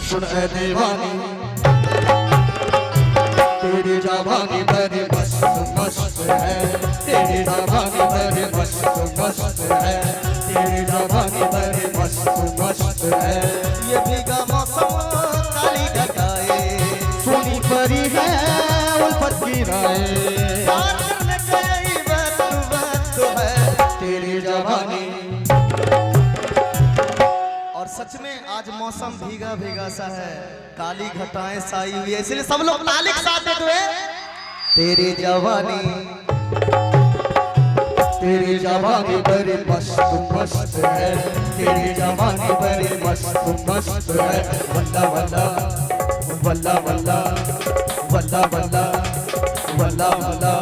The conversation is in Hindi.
सुन ऐ दीवानी तेरी जवानी बड़ी मस्त मस्त है, तेरी जवानी बड़ी मस्त मस्त है, तेरी जवानी बड़ी मस्त मस्त है। ये भीगा मौसम काली घटाए, सुनी परी है उल्फत की राय, प्यार करने का यही वक्त है तेरी जवानी। और सच में आज मौसम भीगा भीगा सा है, काली घटाएं साई हुई है, इसलिए सब लोग ताली के साथ देते हुए तेरी जवानी, तेरी जवानी बड़ी मस्त मस्त है, तेरी जवानी बड़ी मस्त मस्त है। वल्ला वल्ला वल्ला वल्ला वल्ला वल्ला वल्ला वल्ला